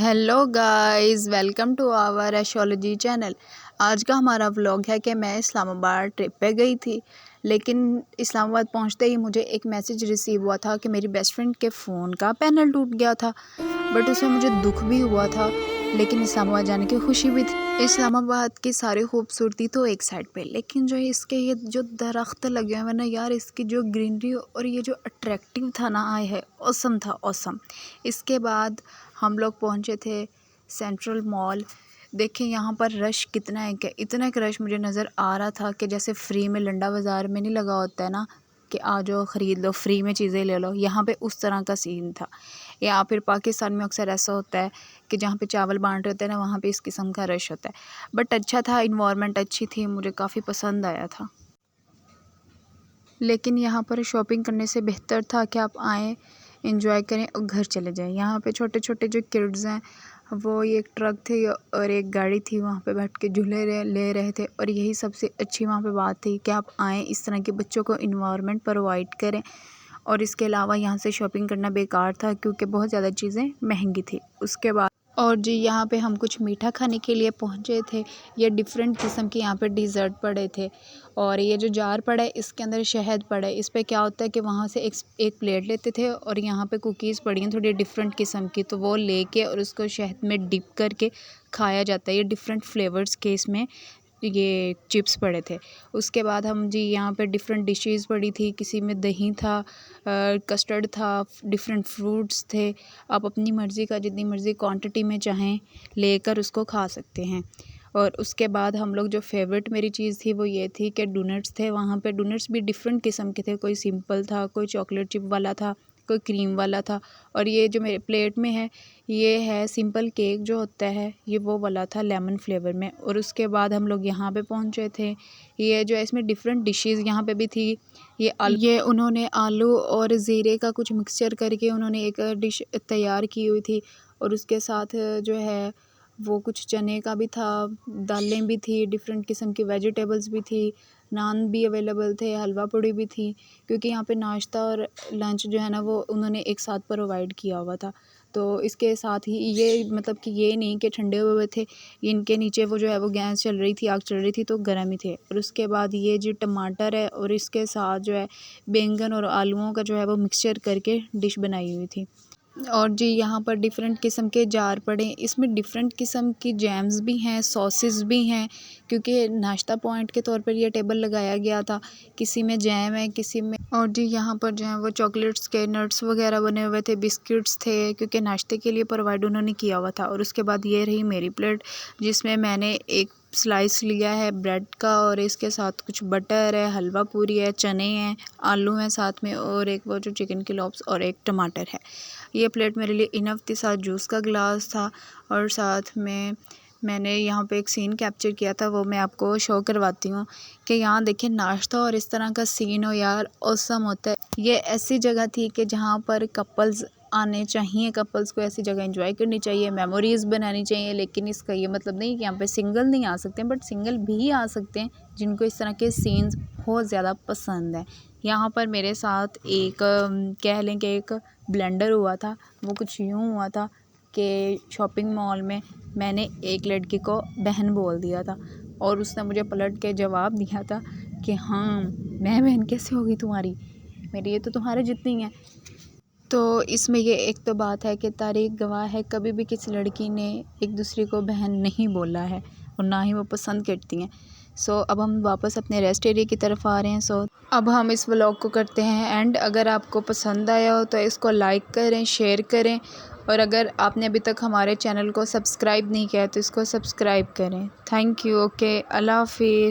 Hello guys, welcome to our astrology channel. आज का हमारा व्लॉग है कि मैं इस्लामाबाद ट्रिप पे गई थी, लेकिन इस्लामाबाद पहुंचते ही मुझे एक मैसेज रिसीव हुआ था कि मेरी बेस्ट फ्रेंड के फ़ोन का पैनल टूट गया था। बट उसमें मुझे दुख भी हुआ था, लेकिन इस्लामाबाद जाने की खुशी भी थी। इस्लामाबाद की सारी खूबसूरती तो एक साइड पे, लेकिन जो इसके ये जो दरख्त लगे हुए हैं ना यार, इसकी जो ग्रीनरी और ये जो अट्रैक्टिव था ना, आए है ऑसम था, ऑसम। इसके बाद हम लोग पहुँचे थे सेंट्रल मॉल। देखें यहाँ पर रश कितना है, कि इतना एक रश मुझे नज़र आ रहा था कि जैसे फ्री में लंडा बाज़ार में नहीं लगा होता है ना कि आ जाओ ख़रीद लो, फ्री में चीज़ें ले लो, यहाँ पे उस तरह का सीन था। या फिर पाकिस्तान में अक्सर ऐसा होता है कि जहाँ पे चावल बांट रहे थे ना, वहाँ पे इस किस्म का रश होता है। बट अच्छा था, इन्वायरमेंट अच्छी थी, मुझे काफ़ी पसंद आया था। लेकिन यहाँ पर शॉपिंग करने से बेहतर था कि आप आएँ, एंजॉय करें और घर चले जाएं। यहाँ पे छोटे छोटे जो किड्स हैं, वो ये एक ट्रक थे और एक गाड़ी थी, वहाँ पे बैठ के झूले ले रहे थे। और यही सबसे अच्छी वहाँ पे बात थी कि आप आएँ, इस तरह के बच्चों को इन्वायरमेंट प्रोवाइड करें। और इसके अलावा यहाँ से शॉपिंग करना बेकार था, क्योंकि बहुत ज़्यादा चीज़ें महंगी थी। उसके बाद और जी यहाँ पे हम कुछ मीठा खाने के लिए पहुँचे थे। ये डिफरेंट किस्म के यहाँ पे डिज़र्ट पड़े थे, और ये जो जार पड़ा है इसके अंदर शहद पड़ा है। इस पे क्या होता है कि वहाँ से एक प्लेट लेते थे, और यहाँ पे कुकीज़ पड़ी हैं थोड़ी डिफरेंट किस्म की, तो वो लेके और उसको शहद में डिप करके खाया जाता है। ये डिफरेंट फ्लेवर्स के इसमें ये चिप्स पड़े थे। उसके बाद हम जी यहाँ पे डिफरेंट डिशेस पड़ी थी, किसी में दही था, कस्टर्ड था, डिफरेंट फ्रूट्स थे। आप अपनी मर्ज़ी का जितनी मर्ज़ी क्वांटिटी में चाहें लेकर उसको खा सकते हैं। और उसके बाद हम लोग जो फेवरेट मेरी चीज़ थी वो ये थी कि डोनट्स थे। वहाँ पे डोनट्स भी डिफरेंट किस्म के थे, कोई सिंपल था, कोई चॉकलेट चिप वाला था, कोई क्रीम वाला था। और ये जो मेरे प्लेट में है, ये है सिंपल केक जो होता है, ये वो वाला था लेमन फ्लेवर में। और उसके बाद हम लोग यहाँ पे पहुँचे थे। ये जो है इसमें डिफरेंट डिशेस यहाँ पे भी थी। ये उन्होंने आलू और ज़ीरे का कुछ मिक्सचर करके उन्होंने एक डिश तैयार की हुई थी। और उसके साथ जो है वो कुछ चने का भी था, दालें भी थी, डिफरेंट किस्म की वेजिटेबल्स भी थी, नान भी अवेलेबल थे, हलवा पूड़ी भी थी। क्योंकि यहाँ पे नाश्ता और लंच जो है ना वो उन्होंने एक साथ प्रोवाइड किया हुआ था। तो इसके साथ ही ये मतलब कि ये नहीं कि ठंडे हुए थे, इनके नीचे वो जो है वो गैस चल रही थी, आग चल रही थी, तो गर्म ही थे। और उसके बाद ये जो टमाटर है और इसके साथ जो है बैंगन और आलूओं का जो है वो मिक्सचर करके डिश बनाई हुई थी। और जी यहाँ पर डिफरेंट किस्म के जार पड़े, इसमें डिफरेंट किस्म की जैम्स भी हैं, सॉसेस भी हैं, क्योंकि नाश्ता पॉइंट के तौर पर यह टेबल लगाया गया था। किसी में जैम है, किसी में। और जी यहाँ पर जो है वो चॉकलेट्स के नट्स वगैरह बने हुए थे, बिस्किट्स थे, क्योंकि नाश्ते के लिए प्रोवाइड उन्होंने किया हुआ था। और उसके बाद ये रही मेरी प्लेट, जिसमें मैंने एक स्लाइस लिया है ब्रेड का, और इसके साथ कुछ बटर है, हलवा पूरी है, चने हैं, आलू हैं साथ में, और एक वो जो चिकन की लॉब्स और एक टमाटर है। ये प्लेट मेरे लिए इनफ थी। साथ जूस का गिलास था, और साथ में मैंने यहाँ पे एक सीन कैप्चर किया था, वो मैं आपको शो करवाती हूँ कि यहाँ देखिए नाश्ता और इस तरह का सीन हो यार, ऑसम होता है। ये ऐसी जगह थी कि जहाँ पर कपल्स आने चाहिए, कपल्स को ऐसी जगह एंजॉय करनी चाहिए, मेमोरीज़ बनानी चाहिए। लेकिन इसका ये मतलब नहीं कि यहाँ पे सिंगल नहीं आ सकते हैं, बट सिंगल भी आ सकते हैं जिनको इस तरह के सीन्स बहुत ज़्यादा पसंद है। यहाँ पर मेरे साथ एक कह लें कि एक ब्लेंडर हुआ था। वो कुछ यूँ हुआ था कि शॉपिंग मॉल में मैंने एक लड़की को बहन बोल दिया था, और उसने मुझे पलट के जवाब दिया था कि हाँ, मैं बहन कैसे होगी तुम्हारी, मेरी ये तो तुम्हारे जितनी है। तो इसमें ये एक तो बात है कि तारीख गवाह है, कभी भी किसी लड़की ने एक दूसरे को बहन नहीं बोला है, और ना ही वो पसंद करती हैं। अब हम वापस अपने रेस्ट एरिया की तरफ आ रहे हैं। अब हम इस व्लॉग को करते हैं एंड। अगर आपको पसंद आया हो तो इसको लाइक करें, शेयर करें, और अगर आपने अभी तक हमारे चैनल को सब्सक्राइब नहीं किया तो इसको सब्सक्राइब करें। Thank you. ओके, अल्लाह हाफिज़।